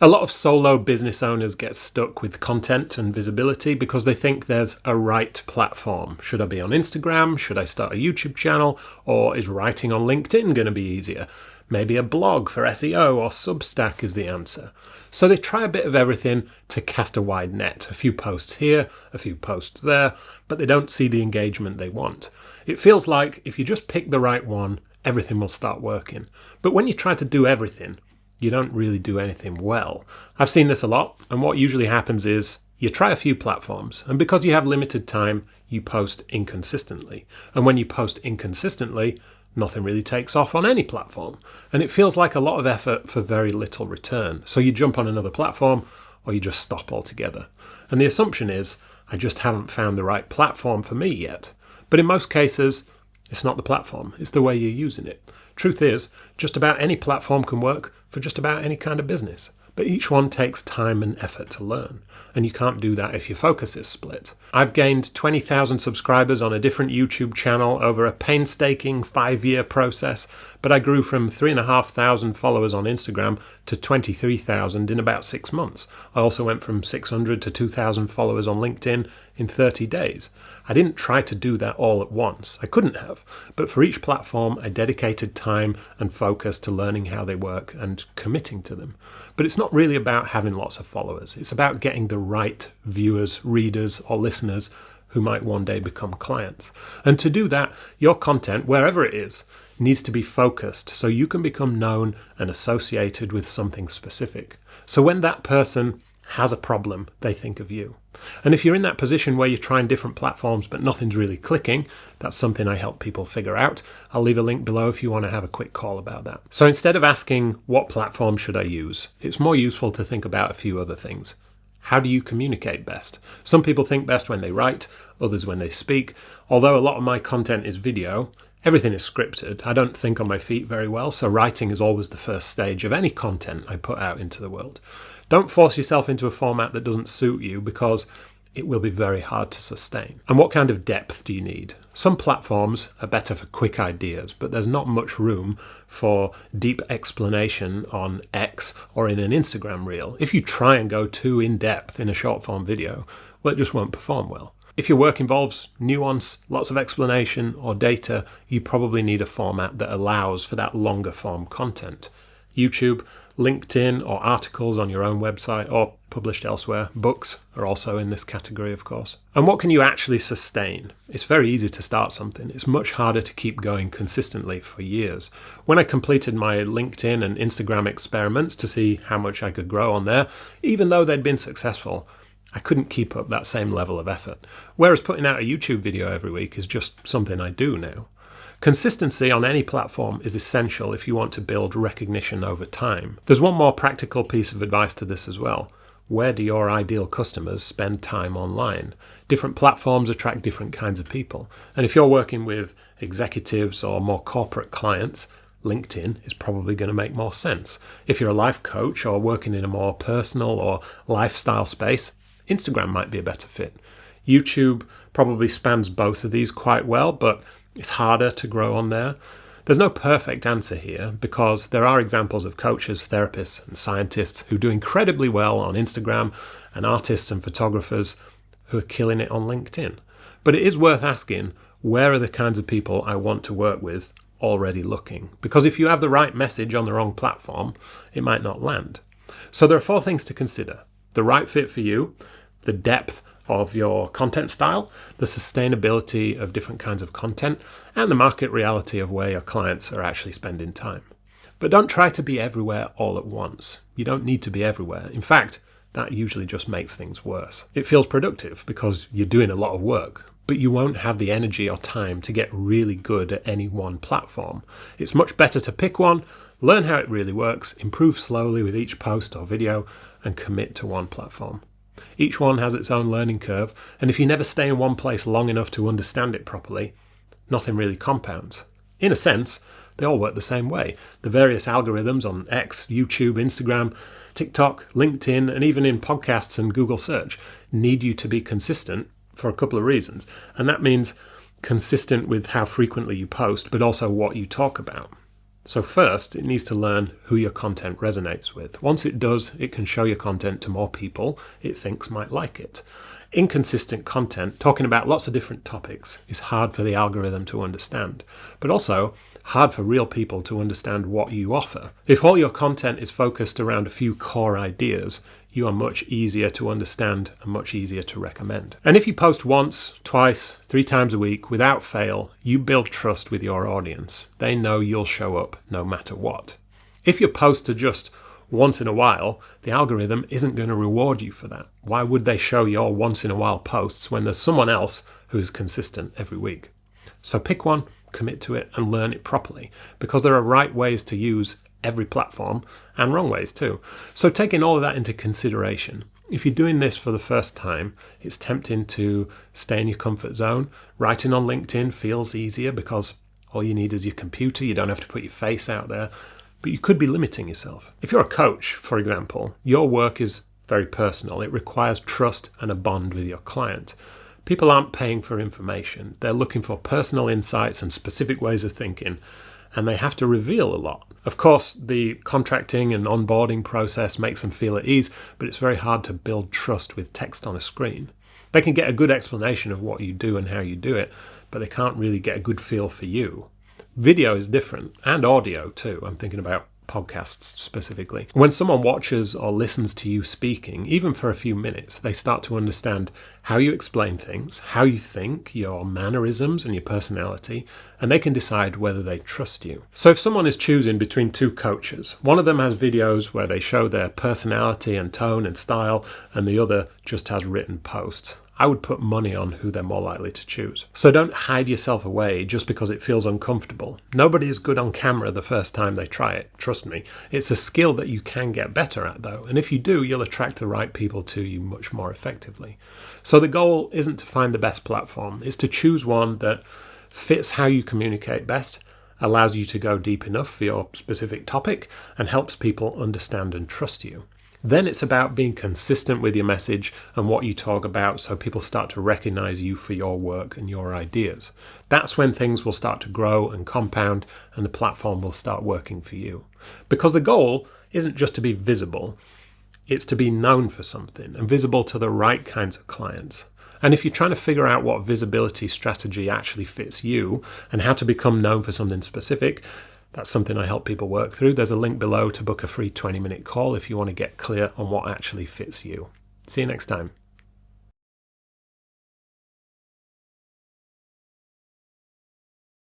A lot of solo business owners get stuck with content and visibility because they think there's a right platform. Should I be on Instagram? Should I start a YouTube channel? Or is writing on LinkedIn going to be easier? Maybe a blog for SEO or Substack is the answer. So they try a bit of everything to cast a wide net. A few posts here, a few posts there, but they don't see the engagement they want. It feels like if you just pick the right one, everything will start working. But when you try to do everything, you don't really do anything well. I've seen this a lot, and what usually happens is you try a few platforms, and because you have limited time, you post inconsistently. And when you post inconsistently, nothing really takes off on any platform. And it feels like a lot of effort for very little return. So you jump on another platform, or you just stop altogether. And the assumption is, I just haven't found the right platform for me yet. But in most cases, it's not the platform, it's the way you're using it. Truth is, just about any platform can work for just about any kind of business. But each one takes time and effort to learn. And you can't do that if your focus is split. I've gained 20,000 subscribers on a different YouTube channel over a painstaking 5-year process, but I grew from 3,500 followers on Instagram to 23,000 in about 6 months. I also went from 600 to 2,000 followers on LinkedIn in 30 days. I didn't try to do that all at once. I couldn't have. But for each platform, I dedicated time and focus to learning how they work and committing to them. But it's not really about having lots of followers. It's about getting the right viewers, readers, or listeners who might one day become clients. And to do that, your content, wherever it is, needs to be focused so you can become known and associated with something specific. So when that person has a problem, they think of you. And if you're in that position where you're trying different platforms but nothing's really clicking, that's something I help people figure out. I'll leave a link below if you want to have a quick call about that. So instead of asking, what platform should I use? It's more useful to think about a few other things. How do you communicate best? Some people think best when they write, others when they speak. Although a lot of my content is video, everything is scripted. I don't think on my feet very well, so writing is always the first stage of any content I put out into the world. Don't force yourself into a format that doesn't suit you because it will be very hard to sustain. And what kind of depth do you need? Some platforms are better for quick ideas, but there's not much room for deep explanation on X or in an Instagram reel. If you try and go too in-depth in a short-form video, well, it just won't perform well. If your work involves nuance, lots of explanation, or data, you probably need a format that allows for that longer-form content. YouTube, LinkedIn, or articles on your own website or published elsewhere. Books are also in this category, of course. And what can you actually sustain? It's very easy to start something. It's much harder to keep going consistently for years. When I completed my LinkedIn and Instagram experiments to see how much I could grow on there, even though they'd been successful, I couldn't keep up that same level of effort. Whereas putting out a YouTube video every week is just something I do now. Consistency on any platform is essential if you want to build recognition over time. There's one more practical piece of advice to this as well. Where do your ideal customers spend time online? Different platforms attract different kinds of people. And if you're working with executives or more corporate clients, LinkedIn is probably going to make more sense. If you're a life coach or working in a more personal or lifestyle space, Instagram might be a better fit. YouTube probably spans both of these quite well, but it's harder to grow on there. There's no perfect answer here because there are examples of coaches, therapists, and scientists who do incredibly well on Instagram and artists and photographers who are killing it on LinkedIn. But it is worth asking, where are the kinds of people I want to work with already looking? Because if you have the right message on the wrong platform, it might not land. So there are 4 things to consider: the right fit for you, the depth of your content style, the sustainability of different kinds of content, and the market reality of where your clients are actually spending time. But don't try to be everywhere all at once. You don't need to be everywhere. In fact, that usually just makes things worse. It feels productive because you're doing a lot of work, but you won't have the energy or time to get really good at any one platform. It's much better to pick one, learn how it really works, improve slowly with each post or video, and commit to one platform. Each one has its own learning curve, and if you never stay in one place long enough to understand it properly, nothing really compounds. In a sense, they all work the same way. The various algorithms on X, YouTube, Instagram, TikTok, LinkedIn, and even in podcasts and Google search need you to be consistent for a couple of reasons. And that means consistent with how frequently you post, but also what you talk about. So first, it needs to learn who your content resonates with. Once it does, it can show your content to more people it thinks might like it. Inconsistent content, talking about lots of different topics, is hard for the algorithm to understand, but also hard for real people to understand what you offer. If all your content is focused around a few core ideas, you are much easier to understand and much easier to recommend. And if you post once, twice, 3 times a week without fail, you build trust with your audience. They know you'll show up no matter what. If your posts are just once in a while, the algorithm isn't going to reward you for that. Why would they show your once in a while posts when there's someone else who is consistent every week? So pick one, commit to it, and learn it properly, because there are right ways to use every platform and wrong ways too. So taking all of that into consideration, if you're doing this for the first time, it's tempting to stay in your comfort zone. Writing on LinkedIn feels easier because all you need is your computer. You don't have to put your face out there. But you could be limiting yourself. If you're a coach, for example, your work is very personal. It requires trust and a bond with your client. People aren't paying for information. They're looking for personal insights and specific ways of thinking, and they have to reveal a lot. Of course, the contracting and onboarding process makes them feel at ease, but it's very hard to build trust with text on a screen. They can get a good explanation of what you do and how you do it, but they can't really get a good feel for you. Video is different, and audio too. I'm thinking about podcasts specifically. When someone watches or listens to you speaking, even for a few minutes, they start to understand how you explain things, how you think, your mannerisms and your personality, and they can decide whether they trust you. So if someone is choosing between 2 coaches, one of them has videos where they show their personality and tone and style, and the other just has written posts, I would put money on who they're more likely to choose. So don't hide yourself away just because it feels uncomfortable. Nobody is good on camera the first time they try it, trust me. It's a skill that you can get better at though, and if you do, you'll attract the right people to you much more effectively. So the goal isn't to find the best platform, it's to choose one that fits how you communicate best, allows you to go deep enough for your specific topic, and helps people understand and trust you. Then it's about being consistent with your message and what you talk about so people start to recognize you for your work and your ideas. That's when things will start to grow and compound and the platform will start working for you. Because the goal isn't just to be visible, it's to be known for something and visible to the right kinds of clients. And if you're trying to figure out what visibility strategy actually fits you and how to become known for something specific, that's something I help people work through. There's a link below to book a free 20-minute call if you want to get clear on what actually fits you. See you next time.